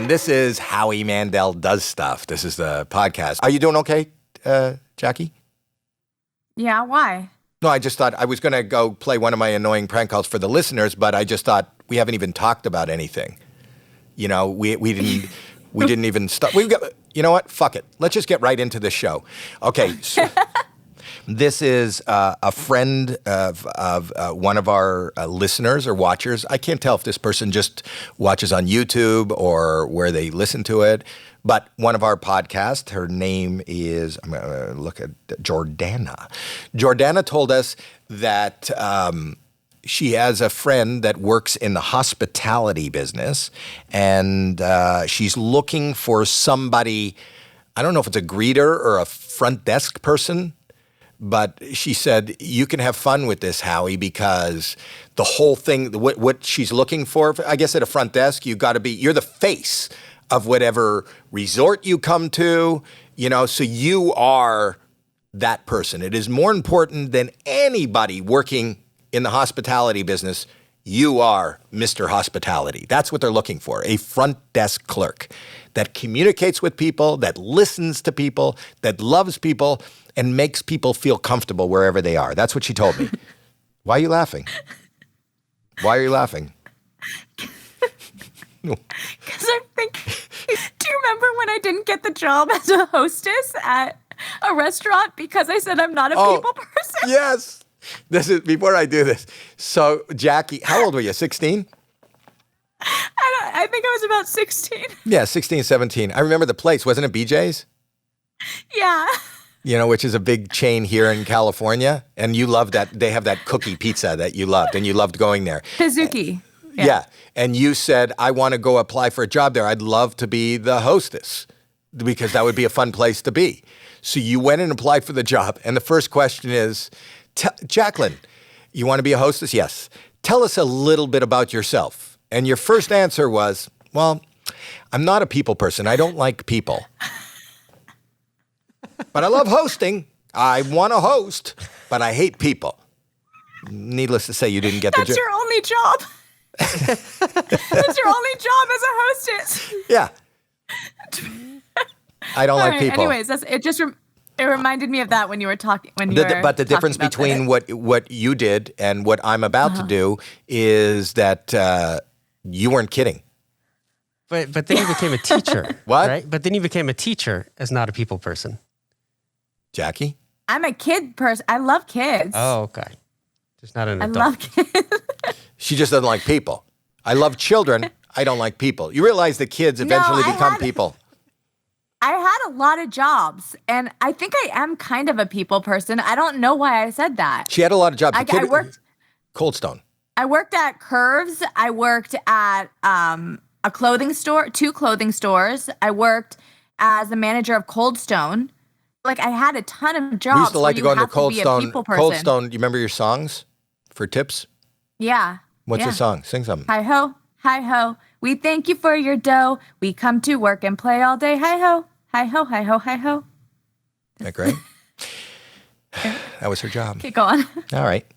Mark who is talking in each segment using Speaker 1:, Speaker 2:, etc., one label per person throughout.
Speaker 1: And this is Howie Mandel Does Stuff. This is the podcast. Are you doing okay, Jackie?
Speaker 2: Yeah, why?
Speaker 1: No, I just thought I was going to go play one of my annoying prank calls for the listeners, but I just thought we haven't even talked about anything. You know, we didn't even start. You know what? Fuck it. Let's just get right into the show. Okay. So this is a friend of one of our listeners or watchers. I can't tell if this person just watches on YouTube or where they listen to it, but one of our podcasts, her name is, I'm going to look at Jordana. Jordana told us that she has a friend that works in the hospitality business, and she's looking for somebody, I don't know if it's a greeter or a front desk person, but she said, you can have fun with this, Howie, because the whole thing, what she's looking for, I guess at a front desk, you're the face of whatever resort you come to, you know, so you are that person. It is more important than anybody working in the hospitality business. You are Mr. Hospitality. That's what they're looking for, a front desk clerk that communicates with people, that listens to people, that loves people, and makes people feel comfortable wherever they are. That's what she told me. Why are you laughing? Why are you laughing?
Speaker 2: Because I'm thinking, do you remember when I didn't get the job as a hostess at a restaurant because I said I'm not a people person?
Speaker 1: Yes. This is before I do this. So, Jackie, how old were you? 16?
Speaker 2: I think I was about 16.
Speaker 1: Yeah, 16, 17. I remember the place. Wasn't it BJ's?
Speaker 2: Yeah.
Speaker 1: You know, which is a big chain here in California. And you loved that. They have that cookie pizza that you loved, and you loved going there.
Speaker 2: Pizookie.
Speaker 1: Yeah. And you said, I want to go apply for a job there. I'd love to be the hostess because that would be a fun place to be. So you went and applied for the job. And the first question is, Jacqueline, you want to be a hostess? Yes. Tell us a little bit about yourself. And your first answer was, well, I'm not a people person. I don't like people. But I love hosting. I want to host, but I hate people. Needless to say, you didn't get the job.
Speaker 2: That's your only job. That's your only job as a hostess.
Speaker 1: Yeah. I don't like people.
Speaker 2: Anyways, it reminded me of that when you were talking.
Speaker 1: But the difference between what you did and what I'm about to do is that you weren't kidding.
Speaker 3: But then you became a teacher.
Speaker 1: What?
Speaker 3: Right? But then you became a teacher as not a people person.
Speaker 1: Jackie?
Speaker 2: I'm a kid person. I love kids.
Speaker 3: Oh, okay. Just not an adult.
Speaker 2: I love kids.
Speaker 1: She just doesn't like people. I love children. I don't like people. You realize the kids eventually become people.
Speaker 2: I had a lot of jobs, and I think I am kind of a people person. I don't know why I said that.
Speaker 1: She had a lot of jobs.
Speaker 2: I worked
Speaker 1: Cold Stone.
Speaker 2: I worked at Curves. I worked at a clothing store, 2 clothing stores. I worked as a manager of Cold Stone. Like, I had a ton of jobs.
Speaker 1: We used to like to go into Cold Stone.
Speaker 2: Cold
Speaker 1: Stone, you remember your songs for tips?
Speaker 2: Yeah.
Speaker 1: What's your song? Sing something.
Speaker 2: Hi ho, hi ho. We thank you for your dough. We come to work and play all day. Hi ho, hi ho, hi ho, hi ho.
Speaker 1: Isn't that great? That was her job.
Speaker 2: Keep going.
Speaker 1: All right.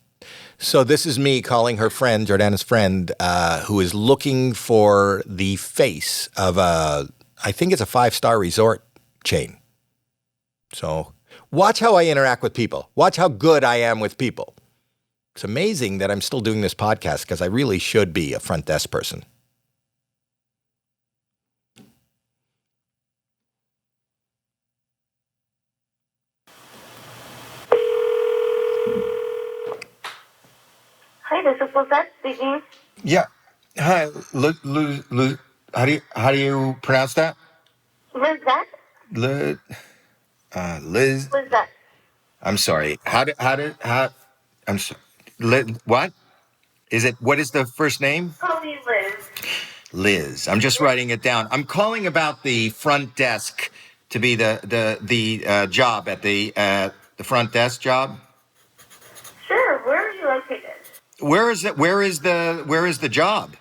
Speaker 1: So this is me calling her friend, Jordana's friend, who is looking for the face of I think it's a 5-star resort chain. So watch how I interact with people. Watch how good I am with people. It's amazing that I'm still doing this podcast because I really should be a front desk person.
Speaker 4: Hi, this is Lizette speaking.
Speaker 1: Yeah. Hi, how do you pronounce that?
Speaker 4: Lizette?
Speaker 1: Liz.
Speaker 4: Lizette.
Speaker 1: I'm sorry. I'm sorry. What? What is the first name?
Speaker 4: Call me Liz.
Speaker 1: Liz. I'm just writing it down. I'm calling about the front desk to be the job at the front desk job.
Speaker 4: Sure. Where are you located?
Speaker 1: Where is it? Where is the job?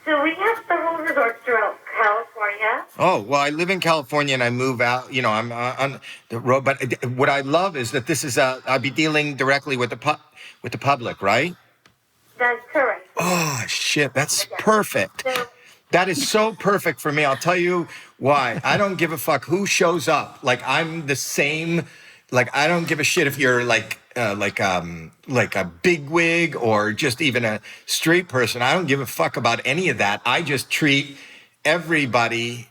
Speaker 4: So we have several resorts throughout California.
Speaker 1: Oh, well, I live in California and I move out. You know, I'm on the road. But what I love is that this is I'll be dealing directly with the public, right?
Speaker 4: That's correct.
Speaker 1: Oh, shit. That's perfect.
Speaker 4: So
Speaker 1: That is so perfect for me. I'll tell you why. I don't give a fuck who shows up. Like I'm the same. Like I don't give a shit if you're like a bigwig or just even a street person. I don't give a fuck about any of that. I just treat everybody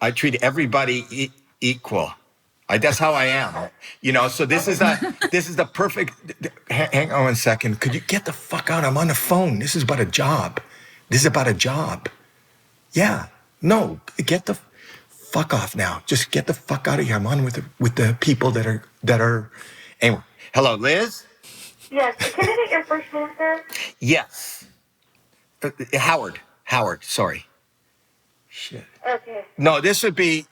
Speaker 1: I treat everybody equal. That's how I am. So this is the perfect. Hang on one second. Could you get the fuck out? I'm on the phone. This is about a job. This is about a job. Yeah. No, get the fuck off now. Just get the fuck out of here. I'm on with the people that are. Anyway, hello, Liz.
Speaker 4: Yes. Can I get your first name, sir?
Speaker 1: Yes. Howard. Sorry. Shit.
Speaker 4: Okay.
Speaker 1: No, this would be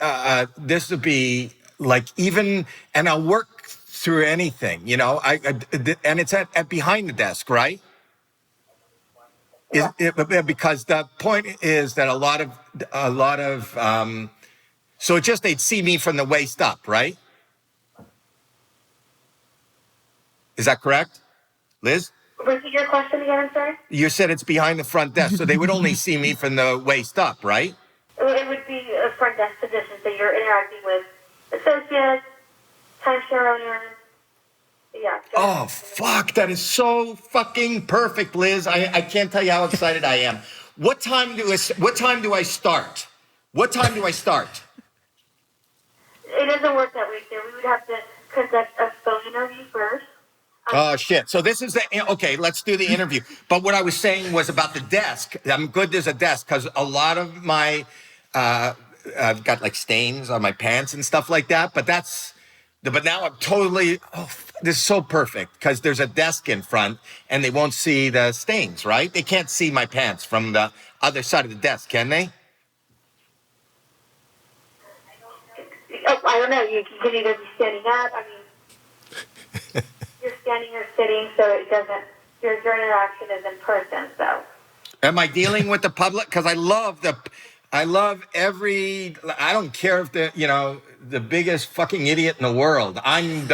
Speaker 1: like even, and I'll work through anything. And it's at behind the desk, right? Because the point is that a lot of so it's just they'd see me from the waist up, right? Is that correct, Liz?
Speaker 4: Repeat your question again, I'm sorry?
Speaker 1: You said it's behind the front desk, so they would only see me from the waist up, right?
Speaker 4: It would be a front desk position, so you're interacting with associates, timeshare owners. Yeah.
Speaker 1: Oh, fuck. That is so fucking perfect, Liz. I can't tell you how excited I am. What time do I start? What time do I start?
Speaker 4: It doesn't work that way, sir. We would have to conduct a phone interview first.
Speaker 1: Oh, shit. So this is okay, let's do the interview. But what I was saying was about the desk. I'm good there's a desk because a lot of my, I've got like stains on my pants and stuff like that. But now I'm totally, this is so perfect because there's a desk in front and they won't see the stains, right? They can't see my pants from the other side of the desk, can they?
Speaker 4: I don't know. You can either be standing up. I mean, you're standing or sitting, so it doesn't. Your interaction is in person. So,
Speaker 1: am I dealing with the public? Because I love every. I don't care if the biggest fucking idiot in the world. I'm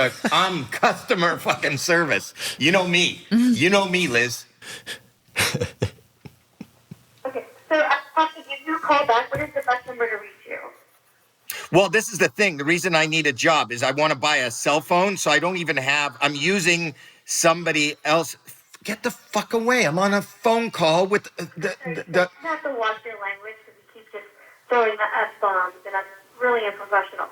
Speaker 1: customer fucking service. You know me. You know me, Liz.
Speaker 4: okay. So I have to give you a call back. What is the best number to reach you?
Speaker 1: Well, this is the thing. The reason I need a job is I want to buy a cell phone, so I don't even have. I'm using somebody else. Get the fuck away! I'm on a phone call with the.
Speaker 4: You have to watch your language because you keep just throwing the F-bombs, and that's really unprofessional.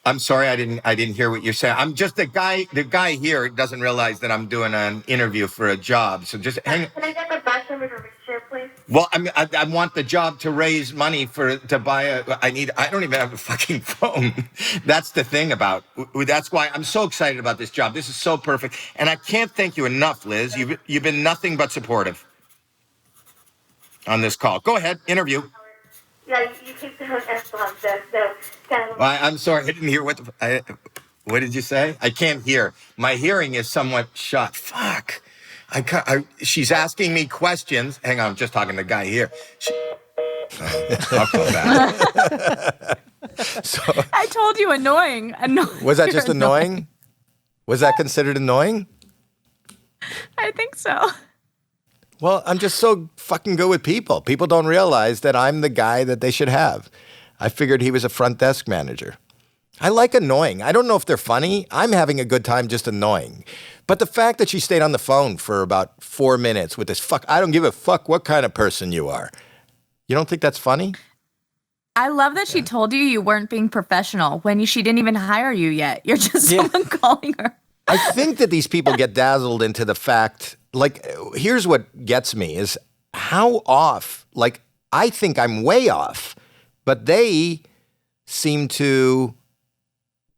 Speaker 1: I'm sorry, I didn't hear what you're saying. I'm just the guy here doesn't realize that I'm doing an interview for a job. So just hang.
Speaker 4: Can I get the best number to reach you, please?
Speaker 1: Well, I want the job to raise money to buy I don't even have a fucking phone. That's the thing that's why I'm so excited about this job. This is so perfect. And I can't thank you enough, Liz. You've been nothing but supportive on this call. Go ahead, interview.
Speaker 4: Yeah, you keep throwing F-bombs, so kind of.
Speaker 1: Well, I'm sorry, I didn't hear what did you say? I can't hear. My hearing is somewhat shot. Fuck. She's asking me questions. Hang on, I'm just talking to the guy here. I'll call back.
Speaker 2: I told you annoying.
Speaker 1: Was that just annoying? Was that considered annoying?
Speaker 2: I think so.
Speaker 1: Well, I'm just so fucking good with people. People don't realize that I'm the guy that they should have. I figured he was a front desk manager. I like annoying. I don't know if they're funny. I'm having a good time just annoying. But the fact that she stayed on the phone for about 4 minutes with this I don't give a fuck what kind of person you are. You don't think that's funny?
Speaker 2: I love that she told you weren't being professional when she didn't even hire you yet. You're just someone calling her.
Speaker 1: I think that these people get dazzled into the fact, here's what gets me is how off, I think I'm way off, but they seem to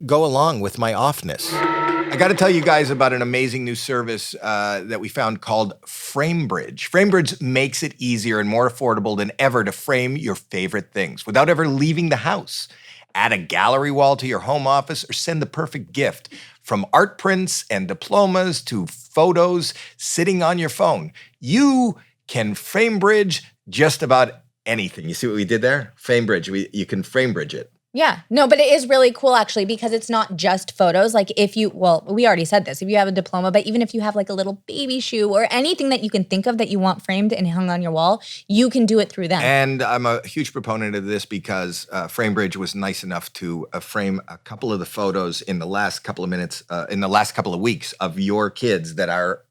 Speaker 1: go along with my offness. I got to tell you guys about an amazing new service that we found called Framebridge. Framebridge makes it easier and more affordable than ever to frame your favorite things without ever leaving the house. Add a gallery wall to your home office or send the perfect gift. From art prints and diplomas to photos sitting on your phone, you can Framebridge just about anything. You see what we did there? Framebridge. You can Framebridge it.
Speaker 5: Yeah. No, but it is really cool actually because it's not just photos. Like we already said this, if you have a diploma, but even if you have like a little baby shoe or anything that you can think of that you want framed and hung on your wall, you can do it through them.
Speaker 1: And I'm a huge proponent of this because Framebridge was nice enough to frame a couple of the photos in the last couple of minutes, in the last couple of weeks of your kids that are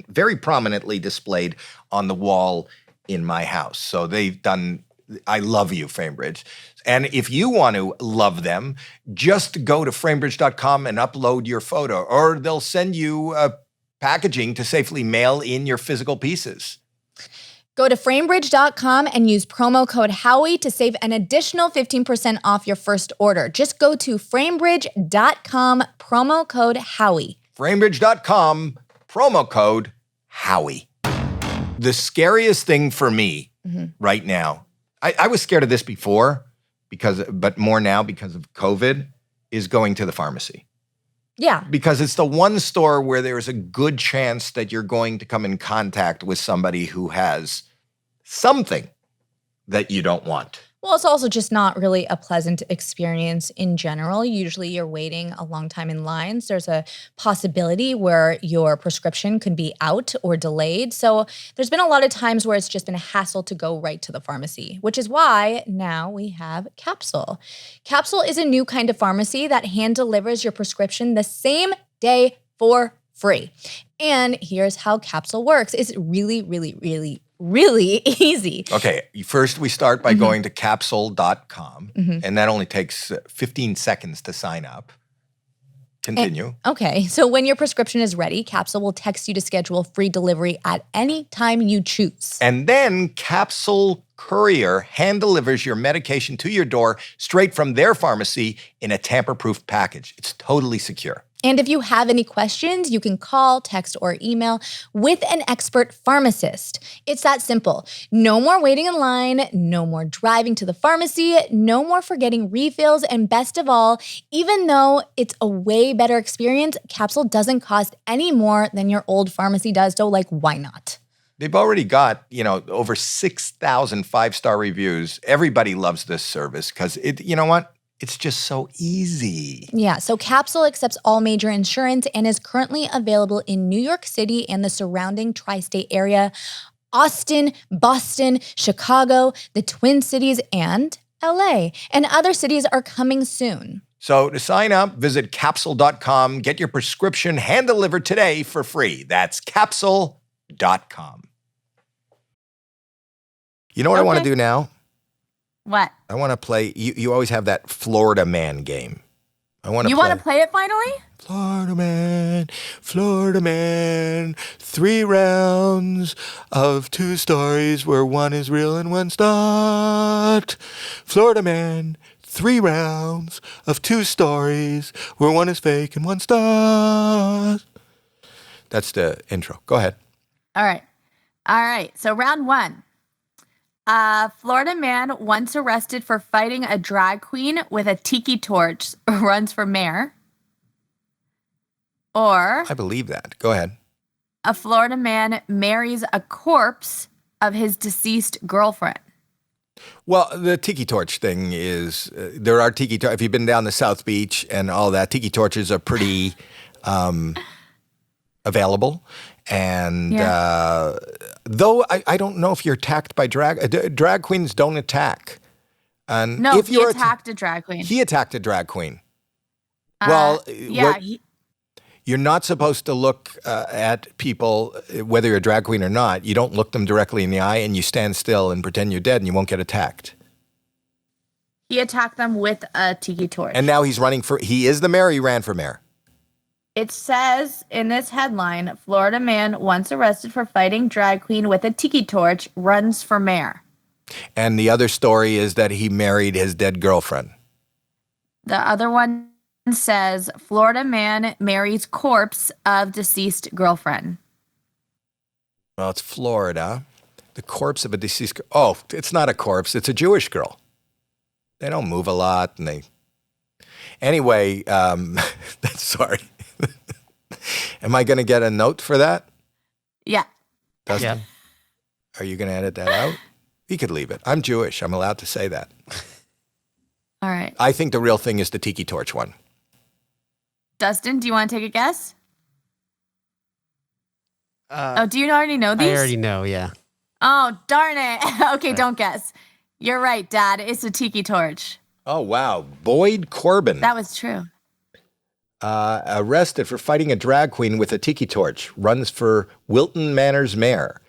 Speaker 1: very prominently displayed on the wall in my house. So they've done, I love you, Framebridge. And if you want to love them, just go to framebridge.com and upload your photo, or they'll send you packaging to safely mail in your physical pieces.
Speaker 5: Go to framebridge.com and use promo code Howie to save an additional 15% off your first order. Just go to framebridge.com, promo code Howie.
Speaker 1: Framebridge.com, promo code Howie. The scariest thing for me right now, I was scared of this before, but more now because of COVID, is going to the pharmacy.
Speaker 5: Yeah.
Speaker 1: Because it's the one store where there's a good chance that you're going to come in contact with somebody who has something that you don't want.
Speaker 5: Well, it's also just not really a pleasant experience in general. Usually you're waiting a long time in lines. There's a possibility where your prescription could be out or delayed. So there's been a lot of times where it's just been a hassle to go right to the pharmacy, which is why now we have Capsule. Capsule is a new kind of pharmacy that hand delivers your prescription the same day for free. And here's how Capsule works. It's really, really, really, really easy.
Speaker 1: Okay, first we start by going to capsule.com, and that only takes 15 seconds to sign up. Continue.
Speaker 5: Okay, so when your prescription is ready, Capsule will text you to schedule free delivery at any time you choose.
Speaker 1: And then Capsule Courier hand delivers your medication to your door straight from their pharmacy in a tamper-proof package. It's totally secure.
Speaker 5: And if you have any questions, you can call, text, or email with an expert pharmacist. It's that simple. No more waiting in line, no more driving to the pharmacy, no more forgetting refills, and best of all, even though it's a way better experience, Capsule doesn't cost any more than your old pharmacy does, so why not?
Speaker 1: They've already got, over 6,000 five-star reviews. Everybody loves this service because you know what? It's just so easy.
Speaker 5: Yeah, so Capsule accepts all major insurance and is currently available in New York City and the surrounding tri-state area, Austin, Boston, Chicago, the Twin Cities, and LA. And other cities are coming soon.
Speaker 1: So to sign up, visit capsule.com. Get your prescription hand delivered today for free. That's capsule.com. You know what I want to do now?
Speaker 2: What?
Speaker 1: I want to play. You always have that Florida Man game. You want
Speaker 2: to play it finally?
Speaker 1: Florida Man, 3 rounds of 2 stories where one is real and one's not. Florida Man, 3 rounds of 2 stories where one is fake and one's not. That's the intro. Go ahead.
Speaker 2: All right. So round 1. Florida man once arrested for fighting a drag queen with a tiki torch runs for mayor. Or
Speaker 1: I believe that. Go ahead.
Speaker 2: a Florida man marries a corpse of his deceased girlfriend.
Speaker 1: Well, the tiki torch thing is, there are tiki torch. If you've been down the South Beach and all that, tiki torches are pretty available. And though I don't know if you're attacked by drag queens don't attack. And
Speaker 2: No,
Speaker 1: if
Speaker 2: he attacked a drag queen.
Speaker 1: He attacked a drag queen. You're not supposed to look at people, whether you're a drag queen or not. You don't look them directly in the eye, and you stand still and pretend you're dead, and you won't get attacked.
Speaker 2: He attacked them with a tiki torch.
Speaker 1: And now he's running for. He is the mayor. He ran for mayor.
Speaker 2: It says in this headline, Florida man once arrested for fighting drag queen with a tiki torch runs for mayor.
Speaker 1: And the other story is that he married his dead girlfriend.
Speaker 2: The other one says Florida man marries corpse of deceased girlfriend.
Speaker 1: Well, it's Florida. The corpse of a deceased. Oh, it's not a corpse. It's a Jewish girl. They don't move a lot, and they. Anyway, sorry. Am I going to get a note for that?
Speaker 2: Yeah.
Speaker 3: Yeah.
Speaker 1: Are you going to edit that out? You could leave it. I'm Jewish. I'm allowed to say that.
Speaker 2: All right.
Speaker 1: I think the real thing is the tiki torch one.
Speaker 2: Dustin, do you want to take a guess? Do you already know these?
Speaker 3: I already know, yeah.
Speaker 2: Oh, darn it. Okay, don't guess. You're right, Dad. It's a tiki torch.
Speaker 1: Oh, wow. Boyd Corbin.
Speaker 2: That was true.
Speaker 1: Arrested for fighting a drag queen with a tiki torch. Runs for Wilton Manor's mayor.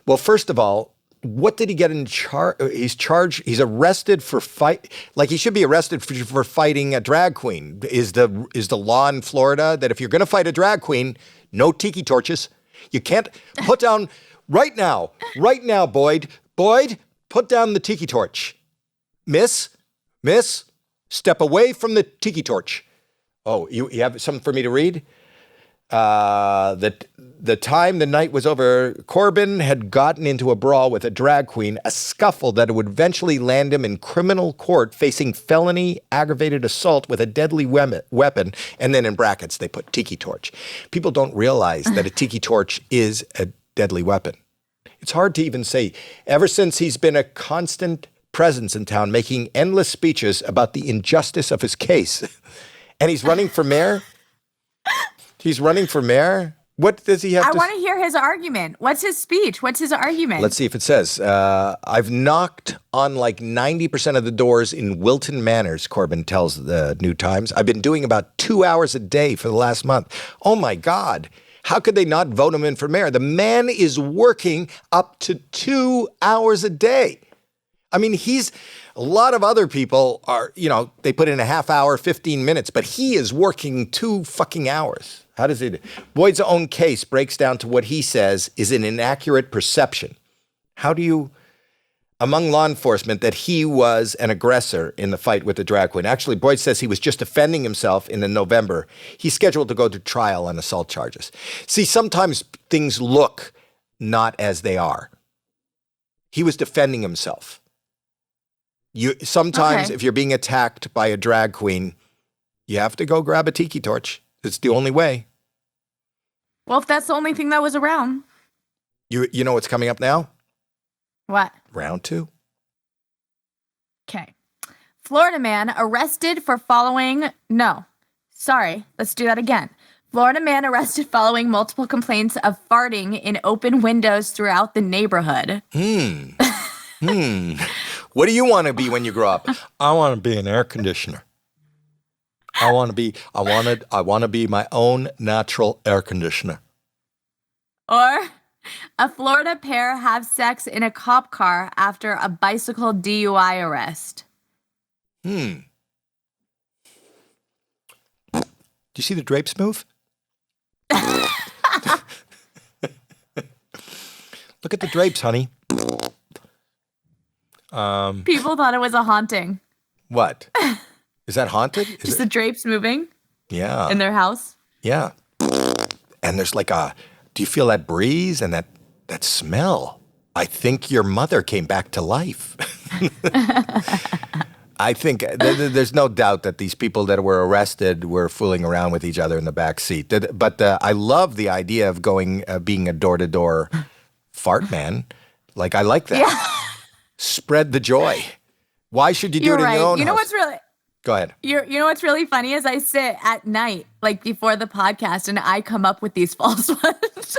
Speaker 1: Well, first of all, what did he get in charge? He's arrested for he should be arrested for fighting a drag queen. Is the law in Florida that if you're going to fight a drag queen, no tiki torches? You can't put down right now, Boyd, put down the tiki torch. Miss, step away from the tiki torch. Oh, you have something for me to read? The time the night was over, Corbin had gotten into a brawl with a drag queen, a scuffle that would eventually land him in criminal court facing felony aggravated assault with a deadly weapon. And then in brackets, they put tiki torch. People don't realize that a tiki torch is a deadly weapon. It's hard to even say. Ever since he's been a constant presence in town, making endless speeches about the injustice of his case. And he's running for mayor? He's running for mayor? What does he have
Speaker 2: I want to hear his argument. What's his speech? What's his argument?
Speaker 1: Let's see if it says. I've knocked on like 90% of the doors in Wilton Manors, Corbin tells the New Times. I've been doing about 2 hours a day for the last month. Oh, my God. How could they not vote him in for mayor? The man is working up to 2 hours a day. I mean, a lot of other people are, they put in a half hour, 15 minutes, but he is working 2 fucking hours. How does it? Boyd's own case breaks down to what he says is an inaccurate perception. How do you, among law enforcement, that he was an aggressor in the fight with the drag queen? Actually, Boyd says he was just defending himself in November. He's scheduled to go to trial on assault charges. See, sometimes things look not as they are. He was defending himself. Sometimes if you're being attacked by a drag queen, you have to go grab a tiki torch. It's the only way.
Speaker 2: Well, if that's the only thing that was around.
Speaker 1: You know what's coming up now?
Speaker 2: What?
Speaker 1: Round 2.
Speaker 2: Okay. Florida man arrested for following... No. Sorry. Let's do that again. Florida man arrested following multiple complaints of farting in open windows throughout the neighborhood.
Speaker 1: What do you want to be when you grow up? I want to be an air conditioner. I want to be my own natural air conditioner.
Speaker 2: Or a Florida pair have sex in a cop car after a bicycle DUI arrest.
Speaker 1: Do you see the drapes move? Look at the drapes, honey.
Speaker 2: People thought it was a haunting.
Speaker 1: What? Is that haunted?
Speaker 2: Just the drapes moving?
Speaker 1: Yeah.
Speaker 2: In their house?
Speaker 1: Yeah. And there's do you feel that breeze and that smell? I think your mother came back to life. I think there's no doubt that these people that were arrested were fooling around with each other in the back seat. But I love the idea of being a door-to-door fart man. I like that.
Speaker 2: Yeah.
Speaker 1: Spread the joy. Why should you do
Speaker 2: You're
Speaker 1: it in
Speaker 2: right.
Speaker 1: your own
Speaker 2: You know
Speaker 1: house?
Speaker 2: what's really...
Speaker 1: Go ahead.
Speaker 2: You know what's really funny is I sit at night, before the podcast, and I come up with these false ones.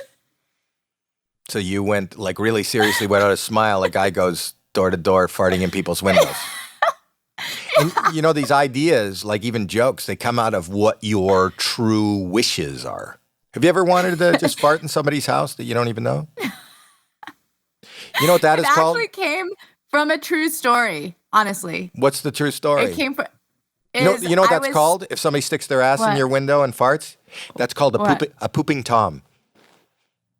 Speaker 1: So you went, really seriously without a smile. A guy goes door to door farting in people's windows. And, these ideas, even jokes, they come out of what your true wishes are. Have you ever wanted to just fart in somebody's house that you don't even know? You know what that is called?
Speaker 2: It actually came from a true story, honestly.
Speaker 1: What's the true story?
Speaker 2: It came from...
Speaker 1: You know what that's called? If somebody sticks their ass in your window and farts? That's called a pooping Tom.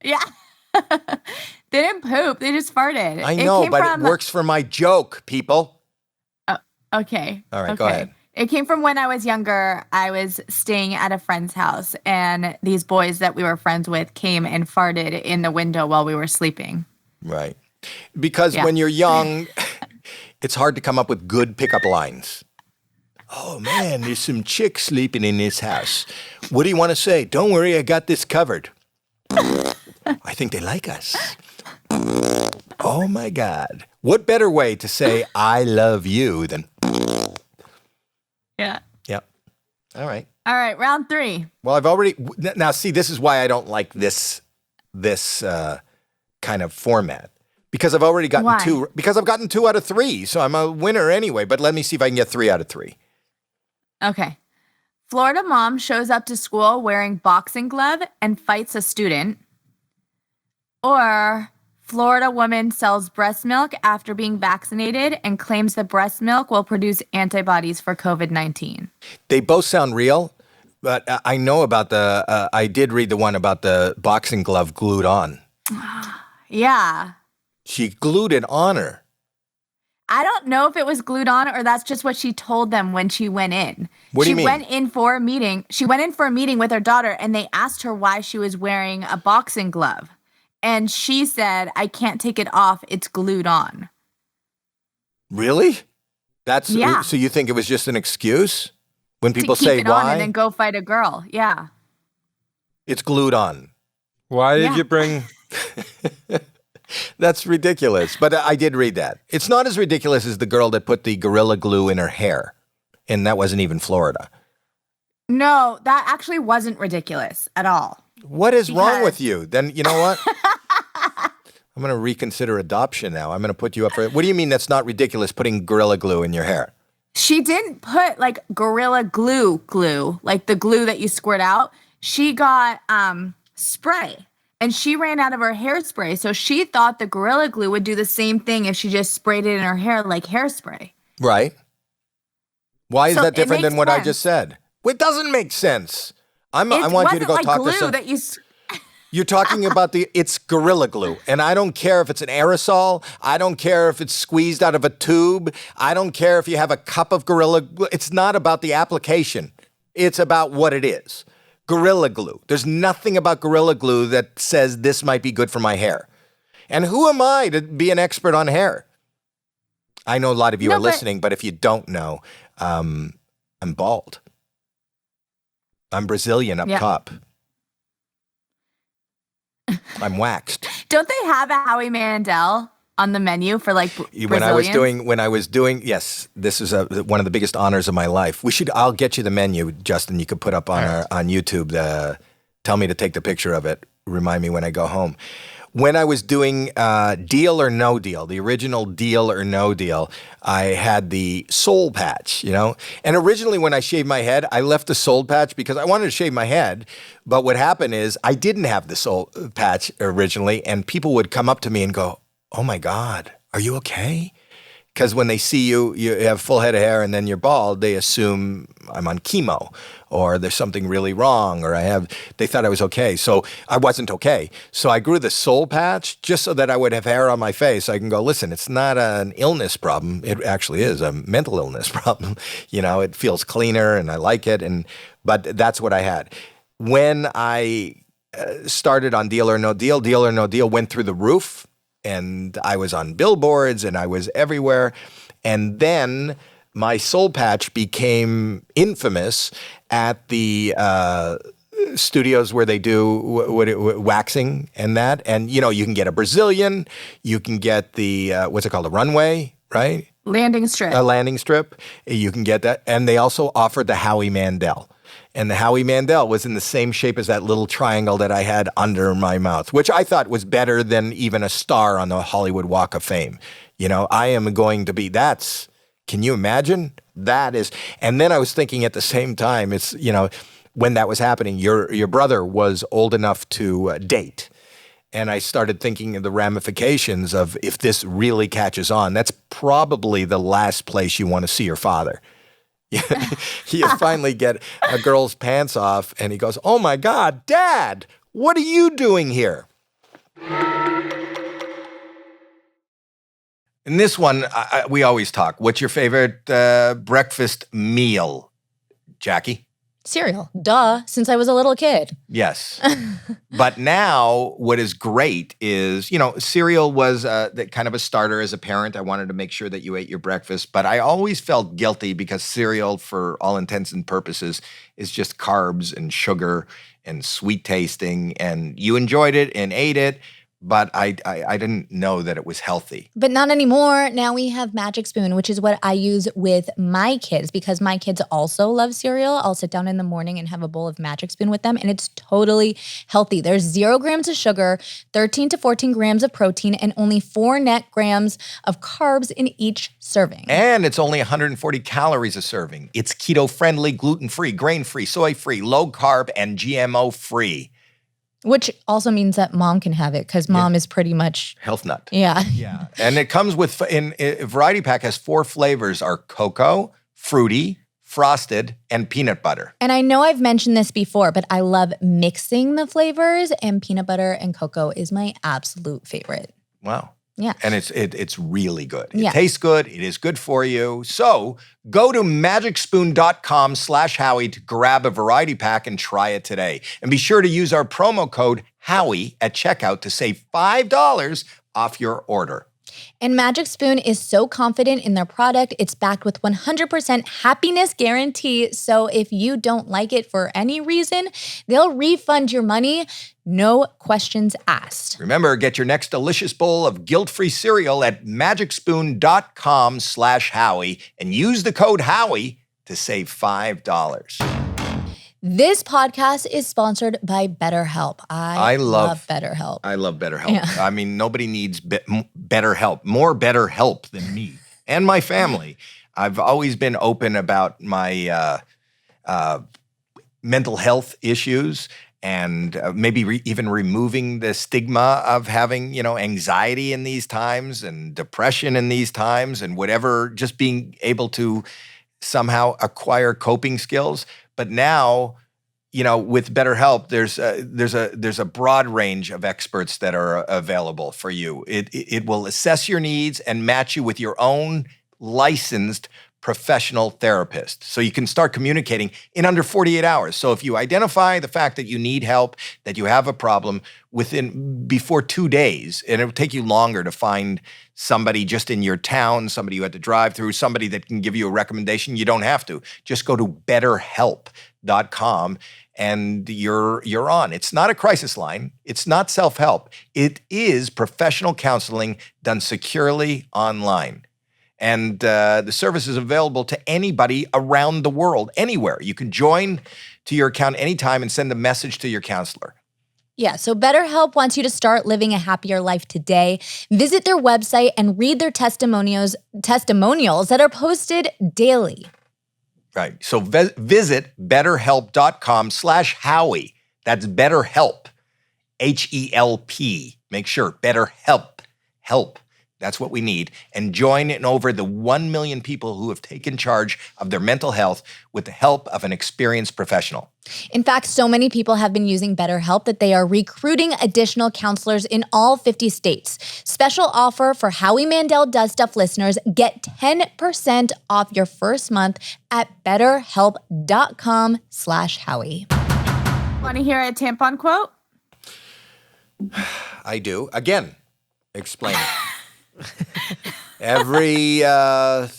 Speaker 2: Yeah. They didn't poop. They just farted.
Speaker 1: I know, but it works for my joke, people.
Speaker 2: Okay.
Speaker 1: All right, go ahead.
Speaker 2: It came from when I was younger. I was staying at a friend's house, and these boys that we were friends with came and farted in the window while we were sleeping.
Speaker 1: Right. Because when you're young, it's hard to come up with good pickup lines. Oh, man, there's some chicks sleeping in this house. What do you want to say? Don't worry, I got this covered. I think they like us. Oh, my God. What better way to say I love you than...
Speaker 2: Yeah.
Speaker 1: Yeah. All right.
Speaker 2: All right, round 3.
Speaker 1: Well, I've already now. See, this is why I don't like this kind of format because I've already gotten
Speaker 2: Why?
Speaker 1: 2. Because I've gotten 2 out of 3, so I'm a winner anyway. But let me see if I can get 3 out of 3.
Speaker 2: Okay. Florida mom shows up to school wearing boxing glove and fights a student. Or Florida woman sells breast milk after being vaccinated and claims the breast milk will produce antibodies for COVID-19.
Speaker 1: They both sound real, but I know about the. I did read the one about the boxing glove glued on.
Speaker 2: Yeah.
Speaker 1: She glued it on her.
Speaker 2: I don't know if it was glued on or that's just what she told them when she went in.
Speaker 1: What do you mean?
Speaker 2: She went in for a meeting. She went in for a meeting with her daughter and they asked her why she was wearing a boxing glove. And she said, I can't take it off. It's glued on.
Speaker 1: Really?
Speaker 2: Yeah.
Speaker 1: So you think it was just an excuse? When people
Speaker 2: to keep
Speaker 1: say
Speaker 2: it on
Speaker 1: why?
Speaker 2: and then go fight a girl. Yeah.
Speaker 1: It's glued on.
Speaker 3: Why did
Speaker 2: Yeah.
Speaker 3: you bring?
Speaker 1: That's ridiculous. But I did read that. It's not as ridiculous as the girl that put the Gorilla Glue in her hair. And that wasn't even Florida.
Speaker 2: No, that actually wasn't ridiculous at all.
Speaker 1: What is wrong
Speaker 2: Because-
Speaker 1: with you? Then you know what? I'm going to reconsider adoption now. I'm going to put you up for it. What do you mean that's not ridiculous putting Gorilla Glue in your hair?
Speaker 2: She didn't put like Gorilla glue, like the glue that you squirt out. She got spray and she ran out of her hairspray. So she thought the Gorilla Glue would do the same thing if she just sprayed it in her hair like hairspray.
Speaker 1: Right. Why is
Speaker 2: So
Speaker 1: that
Speaker 2: it
Speaker 1: different than
Speaker 2: makes
Speaker 1: what I
Speaker 2: sense.
Speaker 1: just said? It doesn't make sense. I
Speaker 2: It
Speaker 1: want you to
Speaker 2: wasn't
Speaker 1: go
Speaker 2: like
Speaker 1: talk
Speaker 2: glue
Speaker 1: to some.
Speaker 2: that you
Speaker 1: You're talking about it's Gorilla Glue. And I don't care if it's an aerosol. I don't care if it's squeezed out of a tube. I don't care if you have a cup of Gorilla Glue. It's not about the application. It's about what it is. Gorilla Glue. There's nothing about Gorilla Glue that says this might be good for my hair. And who am I to be an expert on hair? I know a lot of you
Speaker 2: No,
Speaker 1: are
Speaker 2: but-
Speaker 1: listening, but if you don't know, I'm bald. I'm Brazilian up
Speaker 2: Yeah.
Speaker 1: top. I'm waxed.
Speaker 2: Don't they have a Howie Mandel on the menu for like
Speaker 1: When I was
Speaker 2: Brazilians?
Speaker 1: doing, yes, this is one of the biggest honors of my life. I'll get you the menu, Justin. You could put up on YouTube. Tell me to take the picture of it. Remind me when I go home. When I was doing Deal or No Deal, the original Deal or No Deal, I had the soul patch, And originally when I shaved my head, I left the soul patch because I wanted to shave my head. But what happened is I didn't have the soul patch originally, and people would come up to me and go, "Oh my God, are you okay?" Because when they see you have full head of hair and then you're bald, they assume I'm on chemo or there's something really wrong or they thought I was okay. So I wasn't okay. So I grew the soul patch just so that I would have hair on my face. I can go, listen, it's not an illness problem. It actually is a mental illness problem. It feels cleaner and I like it. But that's what I had. When I started on Deal or No Deal, Deal or No Deal went through the roof. And I was on billboards and I was everywhere. And then my soul patch became infamous at the studios where they do waxing and that. And, you can get a Brazilian. You can get the, what's it called, a runway, right?
Speaker 2: landing strip.
Speaker 1: A landing strip. You can get that. And they also offered the Howie Mandel. And the Howie Mandel was in the same shape as that little triangle that I had under my mouth, which I thought was better than even a star on the Hollywood Walk of Fame. I am going to be, can you imagine? That is, and then I was thinking at the same time, it's, when that was happening, your brother was old enough to date. And I started thinking of the ramifications of if this really catches on, that's probably the last place you want to see your father. You finally get a girl's pants off and he goes, "Oh my God, Dad, what are you doing here?" In this one, we always talk. What's your favorite breakfast meal, Jackie?
Speaker 5: Cereal. Duh, since I was a little kid.
Speaker 1: Yes. But now what is great is, cereal was kind of a starter as a parent. I wanted to make sure that you ate your breakfast, but I always felt guilty because cereal, for all intents and purposes, is just carbs and sugar and sweet tasting, and you enjoyed it and ate it, but I didn't know that it was healthy.
Speaker 5: But not anymore. Now we have Magic Spoon, which is what I use with my kids because my kids also love cereal. I'll sit down in the morning and have a bowl of Magic Spoon with them, and it's totally healthy. There's 0 grams of sugar, 13 to 14 grams of protein, and only 4 net grams of carbs in each serving.
Speaker 1: And it's only 140 calories a serving. It's keto-friendly, gluten-free, grain-free, soy-free, low-carb, and GMO-free.
Speaker 5: Which also means that mom can have it because mom is pretty much
Speaker 1: health nut.
Speaker 5: Yeah.
Speaker 1: Yeah. And it comes with, variety pack has 4 flavors are cocoa, fruity, frosted, and peanut butter.
Speaker 5: And I know I've mentioned this before, but I love mixing the flavors, and peanut butter and cocoa is my absolute favorite.
Speaker 1: Wow.
Speaker 5: Yeah.
Speaker 1: And it's really good. It
Speaker 5: Yeah.
Speaker 1: tastes good. It is good for you. So go to magicspoon.com/Howie to grab a variety pack and try it today. And be sure to use our promo code Howie at checkout to save $5 off your order.
Speaker 5: And Magic Spoon is so confident in their product, it's backed with 100% happiness guarantee. So if you don't like it for any reason, they'll refund your money, no questions asked.
Speaker 1: Remember, get your next delicious bowl of guilt-free cereal at magicspoon.com/Howie and use the code Howie to save $5.
Speaker 5: This podcast is sponsored by BetterHelp. I love BetterHelp.
Speaker 1: I love BetterHelp.
Speaker 5: Yeah.
Speaker 1: I mean, nobody needs better help, more better help than me and my family. I've always been open about my mental health issues and maybe even removing the stigma of having, anxiety in these times and depression in these times and whatever, just being able to somehow acquire coping skills. But now, with BetterHelp, there's a broad range of experts that are available for you. It will assess your needs and match you with your own licensed professional therapist. So you can start communicating in under 48 hours. So if you identify the fact that you need help, that you have a problem before 2 days, and it'll take you longer to find somebody just in your town, somebody you had to drive through, somebody that can give you a recommendation, you don't have to. Just go to betterhelp.com and you're on. It's not a crisis line. It's not self-help. It is professional counseling done securely online. And the service is available to anybody around the world, anywhere. You can join to your account anytime and send a message to your counselor.
Speaker 5: Yeah, so BetterHelp wants you to start living a happier life today. Visit their website and read their testimonials that are posted daily.
Speaker 1: Right. So visit betterhelp.com/Howie. That's BetterHelp, HELP. Make sure, BetterHelp, help. That's what we need. And join in over the 1 million people who have taken charge of their mental health with the help of an experienced professional.
Speaker 5: In fact, so many people have been using BetterHelp that they are recruiting additional counselors in all 50 states. Special offer for Howie Mandel Does Stuff listeners. Get 10% off your first month at betterhelp.com/Howie.
Speaker 2: Want to hear a tampon quote?
Speaker 1: I do. Again, explain it. Why
Speaker 2: do we have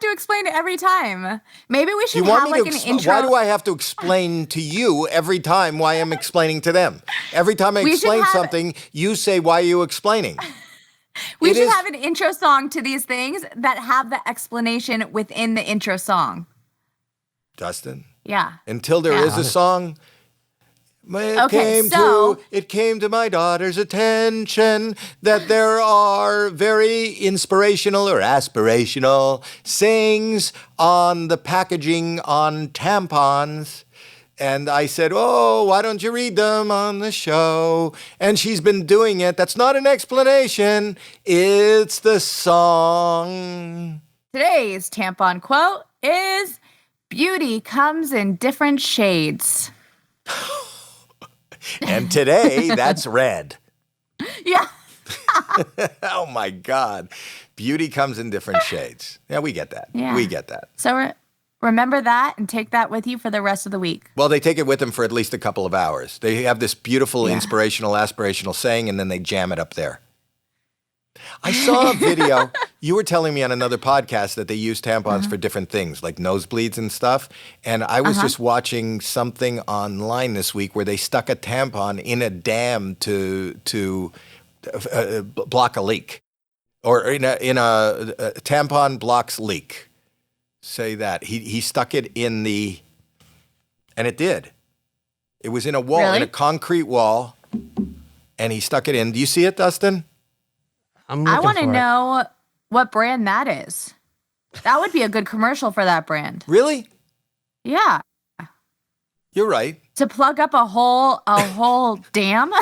Speaker 2: to explain it every time? Maybe we should have like an intro.
Speaker 1: Why do I have to explain to you every time why I'm explaining to them? Every time I explain something, you say, why are you explaining?
Speaker 2: We should have an intro song to these things that have the explanation within the intro song.
Speaker 1: Dustin?
Speaker 2: Yeah.
Speaker 1: Until there is a song... It came to my daughter's attention that there are very inspirational or aspirational sayings on the packaging on tampons. And I said, why don't you read them on the show? And she's been doing it. That's not an explanation. It's the song.
Speaker 2: Today's tampon quote is, "Beauty comes in different shades."
Speaker 1: And today, that's red.
Speaker 2: Yeah.
Speaker 1: Oh, my God. Beauty comes in different shades. Yeah, we get that.
Speaker 2: Yeah.
Speaker 1: We get that.
Speaker 2: So remember that and take that with you for the rest of the week.
Speaker 1: Well, they take it with them for at least a couple of hours. They have this beautiful, inspirational, aspirational saying, and then they jam it up there. I saw a video. You were telling me on another podcast that they use tampons for different things, like nosebleeds and stuff. And I was just watching something online this week where they stuck a tampon in a dam to block a leak, or in a tampon blocks leak. Say that he stuck it in the, and it did. It was in a wall,
Speaker 2: Really?
Speaker 1: in a concrete wall, and he stuck it in. Do you see it, Dustin?
Speaker 3: I'm
Speaker 2: I
Speaker 3: looking
Speaker 2: want to
Speaker 3: for it.
Speaker 2: know what brand that is. That would be a good commercial for that brand.
Speaker 1: Really?
Speaker 2: Yeah.
Speaker 1: You're right.
Speaker 2: To plug up a whole dam.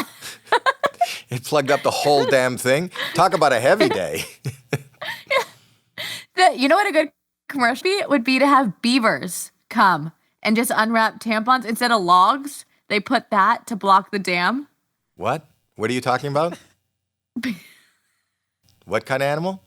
Speaker 1: It plugged up the whole damn thing. Talk about a heavy day.
Speaker 2: You know what a good commercial would be to have beavers come and just unwrap tampons instead of logs. They put that to block the dam.
Speaker 1: What? What are you talking about? What kind of animal?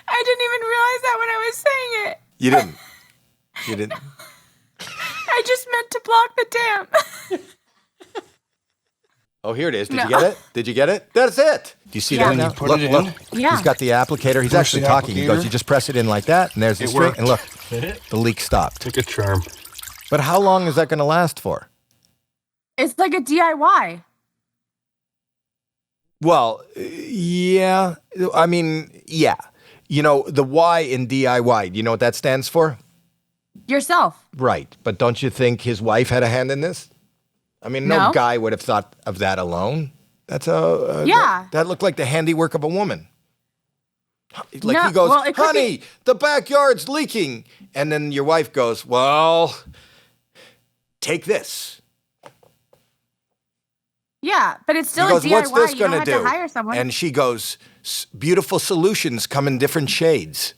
Speaker 2: I didn't even realize that when I was saying it.
Speaker 1: You didn't. You didn't.
Speaker 2: I just meant to block the dam.
Speaker 1: Oh, here it is. Did
Speaker 2: No.
Speaker 1: you get it? Did you get it? That's it. Do you see
Speaker 2: Yeah.
Speaker 1: that now?
Speaker 6: You put
Speaker 1: Look,
Speaker 6: it in.
Speaker 1: look.
Speaker 2: Yeah.
Speaker 1: He's got the applicator. He's
Speaker 6: Push
Speaker 1: actually
Speaker 6: the
Speaker 1: talking. He goes,
Speaker 6: applicator.
Speaker 1: you just press it in like that, and there's the
Speaker 6: It
Speaker 1: string.
Speaker 6: worked.
Speaker 1: And look,
Speaker 6: Hit it.
Speaker 1: the leak stopped.
Speaker 6: Like a charm.
Speaker 1: But how long is that going to last for?
Speaker 2: It's like a DIY.
Speaker 1: Well, yeah. I mean, yeah. You know, the Y in DIY, do you know what that stands for?
Speaker 2: Yourself.
Speaker 1: Right. But don't you think his wife had a hand in this? I mean, no
Speaker 2: No.
Speaker 1: guy would have thought of that alone. That's
Speaker 2: Yeah.
Speaker 1: That looked like the handiwork of a woman. Like
Speaker 2: No,
Speaker 1: he goes,
Speaker 2: well, it could
Speaker 1: honey, the backyard's leaking. And then your wife goes, well, take this.
Speaker 2: Yeah, but it's still
Speaker 1: He goes,
Speaker 2: a DIY.
Speaker 1: what's this
Speaker 2: You
Speaker 1: going
Speaker 2: don't
Speaker 1: to
Speaker 2: have
Speaker 1: do?
Speaker 2: to hire someone.
Speaker 1: And she goes, beautiful solutions come in different shades.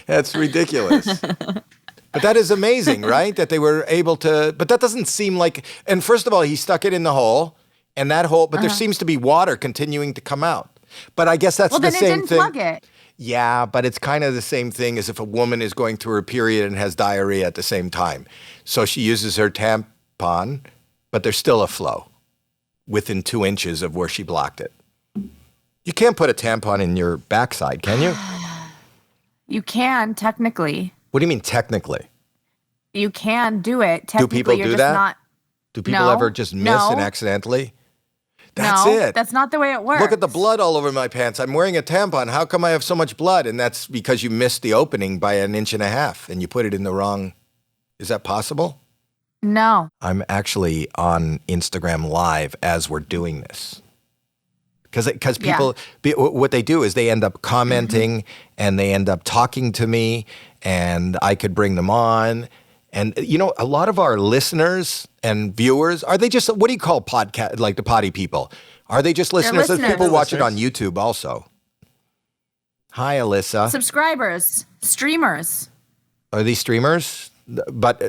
Speaker 1: That's ridiculous. But that is amazing, right? That they were able to, but that doesn't seem like, and first of all, he stuck it in the hole, and that hole, but there seems to be water continuing to come out. But I guess that's
Speaker 2: well,
Speaker 1: the
Speaker 2: then it
Speaker 1: same
Speaker 2: didn't
Speaker 1: thing.
Speaker 2: plug it.
Speaker 1: Yeah, but it's kind of the same thing as if a woman is going through her period and has diarrhea at the same time. So she uses her tampon, but there's still a flow within 2 inches of where she blocked it. You can't put a tampon in your backside, can you?
Speaker 2: You can, technically.
Speaker 1: What do you mean technically?
Speaker 2: You can do it. Technically,
Speaker 1: people
Speaker 2: you're
Speaker 1: do
Speaker 2: just
Speaker 1: that?
Speaker 2: not.
Speaker 1: Do people
Speaker 2: No,
Speaker 1: ever just miss
Speaker 2: no.
Speaker 1: and accidentally? That's
Speaker 2: No,
Speaker 1: it.
Speaker 2: that's not the way it works.
Speaker 1: Look at the blood all over my pants. I'm wearing a tampon. How come I have so much blood? And that's because you missed the opening by 1.5 inches and you put it in the wrong. Is that possible?
Speaker 2: No.
Speaker 1: I'm actually on Instagram Live as we're doing this. Because people, what they do is they end up commenting and they end up talking to me, and I could bring them on. And, you know, a lot of our listeners and viewers, are they just, what do you call podcast, like the potty people? Are they just listeners? There's
Speaker 2: listeners.
Speaker 1: people watch it on YouTube also. Hi, Alyssa.
Speaker 2: Subscribers, streamers.
Speaker 1: Are these streamers? But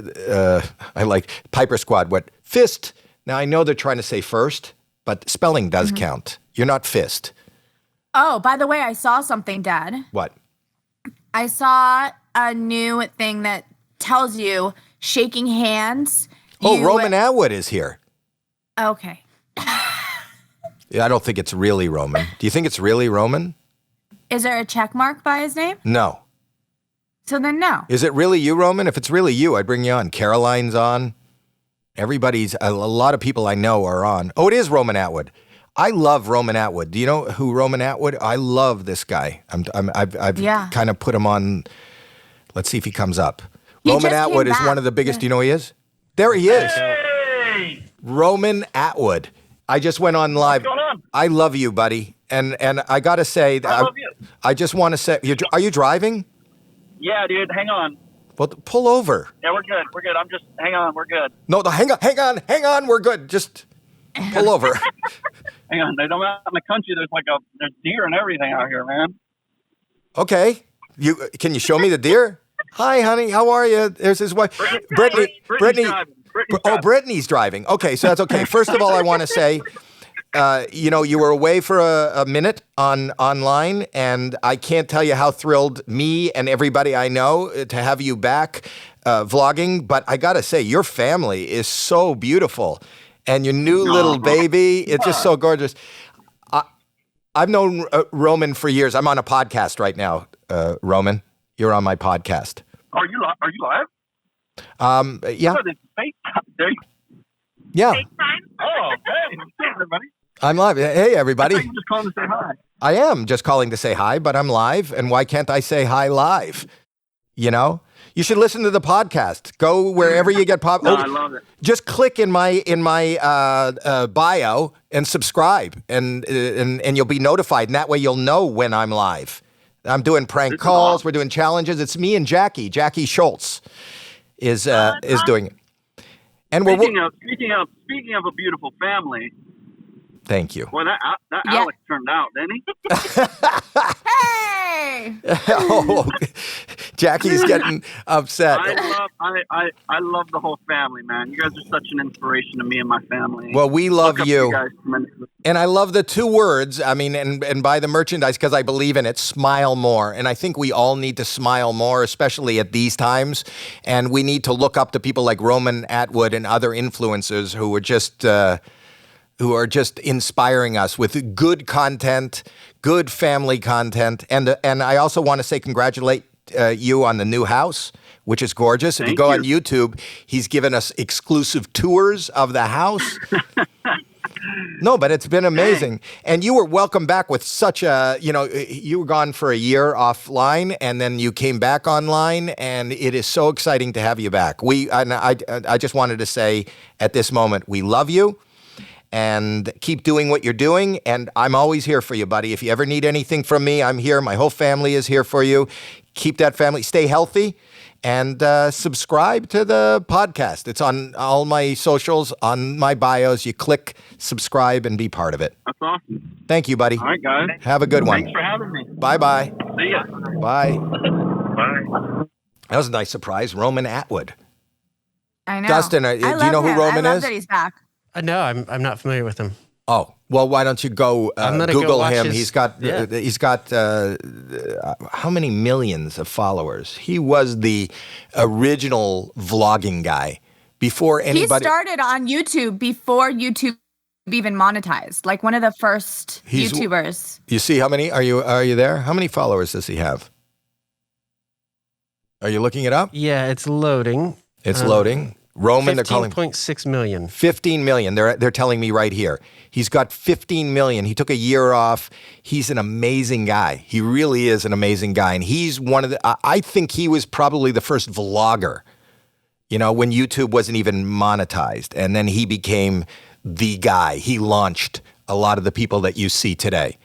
Speaker 1: I like Piper Squad. What? Fist. Now, I know they're trying to say first, but spelling does count. You're not fist.
Speaker 2: Oh, by the way, I saw something, Dad.
Speaker 1: What?
Speaker 2: I saw a new thing that tells you shaking hands.
Speaker 1: Oh, Roman Atwood is here.
Speaker 2: Okay.
Speaker 1: Yeah, I don't think it's really Roman. Do you think it's really Roman?
Speaker 2: Is there a check mark by his name?
Speaker 1: No.
Speaker 2: So then no.
Speaker 1: Is it really you, Roman? If it's really you, I'd bring you on. Caroline's on. A lot of people I know are on. Oh, it is Roman Atwood. I love Roman Atwood. Do you know who Roman Atwood? I love this guy. I've
Speaker 2: Yeah.
Speaker 1: kind of put him on. Let's see if he comes up.
Speaker 2: He
Speaker 1: Roman
Speaker 2: just came
Speaker 1: Atwood is
Speaker 2: back.
Speaker 1: one of the biggest. Do you know who he is? There he is. Roman Atwood. I just went on live.
Speaker 7: What's going on?
Speaker 1: I love you, buddy. And I got to say,
Speaker 7: I love you.
Speaker 1: I just want to say, are you driving?
Speaker 7: Yeah, dude, hang on.
Speaker 1: Well, pull over.
Speaker 7: Yeah, we're good. We're good. Hang on. We're good.
Speaker 1: No, hang on. We're good. Just pull over.
Speaker 7: Hang on. They don't out in the country. There's deer and everything out here, man.
Speaker 1: Okay. Can you show me the deer? Hi, honey. How are you? There's his wife. Brittany.
Speaker 7: Brittany's driving.
Speaker 1: Brittany's driving. Okay, so that's okay. First of all, I want to say, you were away for a minute online, and I can't tell you how thrilled me and everybody I know to have you back vlogging. But I got to say, your family is so beautiful, and your new little baby, it's just so gorgeous. I've known Roman for years. I'm on a podcast right now, Roman. You're on my podcast.
Speaker 7: Are you live?
Speaker 1: Yeah.
Speaker 7: Oh, this is FaceTime.
Speaker 1: Yeah.
Speaker 7: Oh, hey, everybody.
Speaker 1: I'm live. Hey, everybody.
Speaker 7: I thought you were just calling to say hi.
Speaker 1: I am just calling to say hi, but I'm live. And why can't I say hi live? You know, you should listen to the podcast. Go wherever you get
Speaker 7: No, I love it.
Speaker 1: Just click in my bio and subscribe, and you'll be notified. And that way, you'll know when I'm live. I'm doing prank calls. We're doing challenges. It's me and Jackie. Jackie Schultz is doing it. And
Speaker 7: Speaking of a beautiful family.
Speaker 1: Thank you.
Speaker 7: Well, that Alex turned out, didn't he?
Speaker 2: Hey!
Speaker 1: Oh, Jackie's getting upset.
Speaker 7: I love the whole family, man. You guys are such an inspiration to me and my family.
Speaker 1: Well, we love
Speaker 7: Look up to
Speaker 1: you.
Speaker 7: guys tremendously.
Speaker 1: And I love the two words. I mean, and buy the merchandise because I believe in it. Smile more. And I think we all need to smile more, especially at these times. And we need to look up to people like Roman Atwood and other influencers who are just inspiring us with good content, good family content. And I also want to say congratulate you on the new house, which is gorgeous. If you go on YouTube, he's given us exclusive tours of the house. No, but it's been amazing. And you were welcome back with such you were gone for a year offline, and then you came back online, and it is so exciting to have you back. I just wanted to say at this moment, we love you. And keep doing what you're doing. And I'm always here for you, buddy. If you ever need anything from me, I'm here. My whole family is here for you. Keep that family. Stay healthy. And subscribe to the podcast. It's on all my socials, on my bios. You click subscribe and be part of it.
Speaker 7: That's awesome.
Speaker 1: Thank you, buddy.
Speaker 7: All right, guys.
Speaker 1: Have a good one.
Speaker 7: Thanks for having me.
Speaker 1: Bye-bye.
Speaker 7: See ya.
Speaker 1: Bye.
Speaker 7: Bye.
Speaker 1: That was a nice surprise. Roman Atwood.
Speaker 2: I know.
Speaker 1: Dustin, do you know who Roman
Speaker 2: I love
Speaker 1: is?
Speaker 2: that he's back.
Speaker 3: No, I'm not familiar with him.
Speaker 1: Oh, well, why don't you go Google
Speaker 3: watch
Speaker 1: him?
Speaker 3: his-
Speaker 1: He's got how many millions of followers? He was the original vlogging guy before anybody.
Speaker 2: He started on YouTube before YouTube even monetized. Like one of the first YouTubers.
Speaker 1: You see how many? Are you there? How many followers does he have? Are you looking it up?
Speaker 3: Yeah, it's loading.
Speaker 1: It's loading. Roman, they're calling
Speaker 3: 15.6 million.
Speaker 1: 15 million. They're telling me right here. He's got 15 million. He took a year off. He's an amazing guy. He really is an amazing guy. And he's one of the, I think he was probably the first vlogger, when YouTube wasn't even monetized. And then he became the guy. He launched a lot of the people that you see today.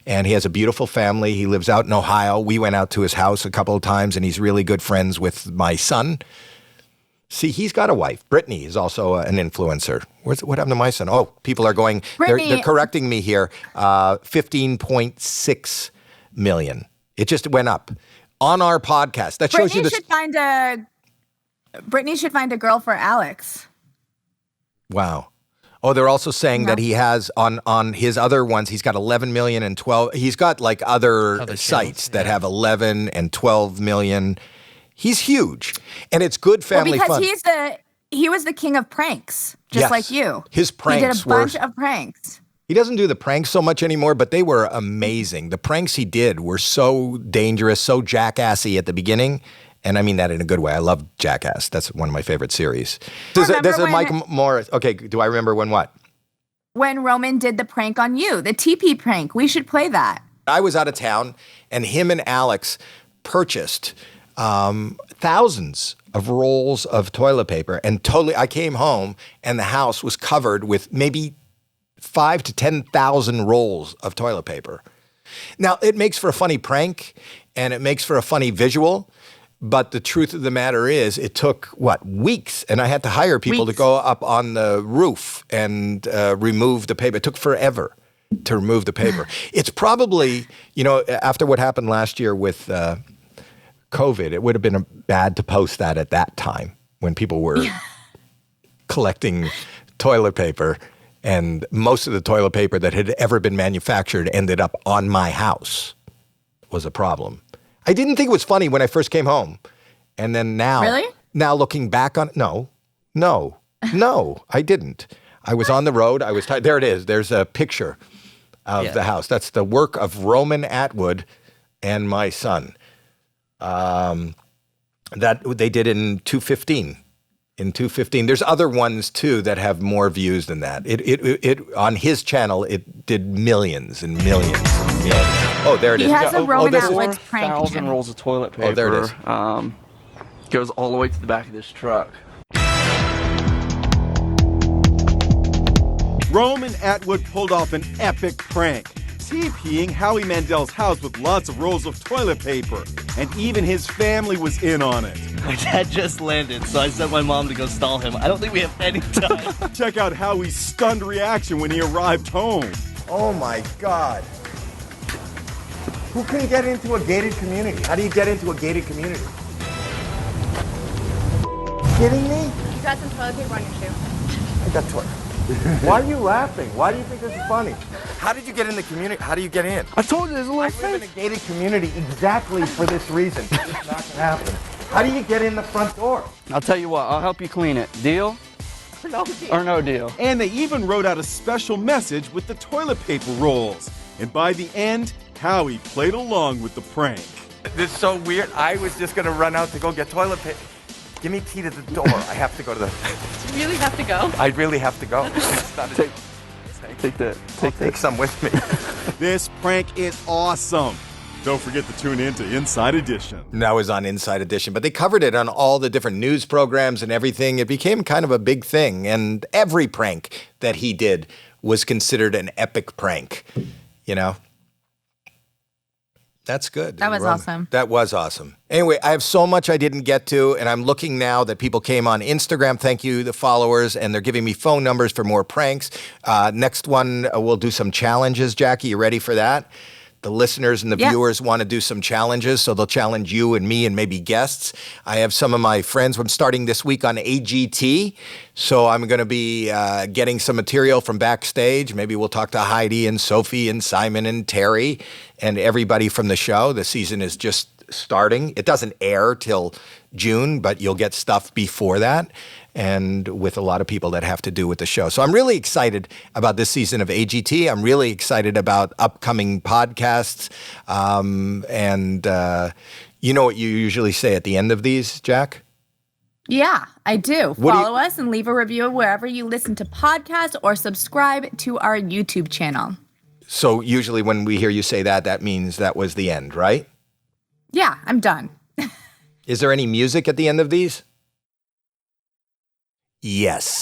Speaker 1: And he has a beautiful family. He lives out in Ohio. We went out to his house a couple of times, and he's really good friends with my son. See, he's got a wife. Brittany is also an influencer. What happened to my son? Oh, people are going, they're correcting me here. 15.6 million. It just went up on our podcast. That shows you
Speaker 2: Brittany should find a girl for Alex.
Speaker 1: Wow. Oh, they're also saying that he has on his other ones, he's got 11 million and 12. He's got like other sites that have 11 and 12 million. He's huge, and it's good family fun.
Speaker 2: Because he was the king of pranks, just like you.
Speaker 1: His pranks
Speaker 2: he did a bunch of pranks.
Speaker 1: He doesn't do the pranks so much anymore, but they were amazing. The pranks he did were so dangerous, so jackassy at the beginning, and I mean that in a good way. I love Jackass. That's one of my favorite series. This is Mike Morris. Okay, do I remember when what?
Speaker 2: When Roman did the prank on you, the TP prank. We should play that.
Speaker 1: I was out of town, and him and Alex purchased thousands of rolls of toilet paper, and I came home and the house was covered with maybe 5,000 to 10,000 rolls of toilet paper. Now, it makes for a funny prank and it makes for a funny visual, but the truth of the matter is it took, weeks, and I had to hire people to go up on the roof and remove the paper. It took forever to remove the paper. It's probably, after what happened last year with COVID, it would have been bad to post that at that time when people were collecting toilet paper, and most of the toilet paper that had ever been manufactured ended up on my house was a problem. I didn't think it was funny when I first came home. And then now,
Speaker 2: Really?
Speaker 1: Now looking back on, no, I didn't. I was on the road. I was tired. There it is. There's a picture of the house. That's the work of Roman Atwood and my son. That they did in 215. In 215. There's other ones too that have more views than that. It on his channel it did millions and millions and millions. Oh, there it is.
Speaker 2: He has a Roman
Speaker 1: this is-
Speaker 2: Atwood prank
Speaker 6: 4,000
Speaker 2: channel.
Speaker 6: rolls of toilet paper.
Speaker 1: Oh, there it is.
Speaker 6: Goes all the way to the back of this truck.
Speaker 8: Roman Atwood pulled off an epic prank, TPing Howie Mandel's house with lots of rolls of toilet paper, and even his family was in on it.
Speaker 9: My dad just landed, so I sent my mom to go stall him. I don't think we have any time.
Speaker 8: Check out Howie's stunned reaction when he arrived home.
Speaker 1: Oh my God. Who can get into a gated community? How do you get into a gated community? Kidding me?
Speaker 2: You got some toilet paper on your shoe.
Speaker 1: I got toilet. Why are you laughing? Why do you think this is funny? How did you get in the community? How do you get in?
Speaker 6: I told you there's a
Speaker 1: I
Speaker 6: little
Speaker 1: live in
Speaker 6: fence.
Speaker 1: a gated community exactly for this reason. It's not gonna happen. How do you get in the front door?
Speaker 6: I'll tell you what, I'll help you clean it. Deal? Or no deal?
Speaker 8: And they even wrote out a special message with the toilet paper rolls. And by the end, Howie played along with the prank.
Speaker 1: This is so weird. I was just gonna run out to go get toilet paper. Give me a key to the door. I have to go to the.
Speaker 10: You really have to go?
Speaker 1: I really have to go. It's not a-
Speaker 6: Take that.
Speaker 1: Take some with me.
Speaker 8: This prank is awesome. Don't forget to tune in to Inside Edition.
Speaker 1: That was on Inside Edition, but they covered it on all the different news programs and everything. It became kind of a big thing, and every prank that he did was considered an epic prank. You know? That's good.
Speaker 2: That was awesome.
Speaker 1: That was awesome. Anyway, I have so much I didn't get to, and I'm looking now that people came on Instagram. Thank you, the followers, and they're giving me phone numbers for more pranks. Next one, we'll do some challenges. Jackie, you ready for that? The listeners and the viewers want to do some challenges, so they'll challenge you and me and maybe guests. I have some of my friends. I'm starting this week on AGT, so I'm going to be getting some material from backstage. Maybe we'll talk to Heidi and Sophie and Simon and Terry and everybody from the show. The season is just starting. It doesn't air till June, but you'll get stuff before that, and with a lot of people that have to do with the show. So I'm really excited about this season of AGT. I'm really excited about upcoming podcasts. You know what you usually say at the end of these, Jack?
Speaker 2: Yeah, I do.
Speaker 1: What do you-
Speaker 2: Follow us and leave a review wherever you listen to podcasts or subscribe to our YouTube channel.
Speaker 1: So usually when we hear you say that, that means that was the end, right?
Speaker 2: Yeah, I'm done.
Speaker 1: Is there any music at the end of these? Yes.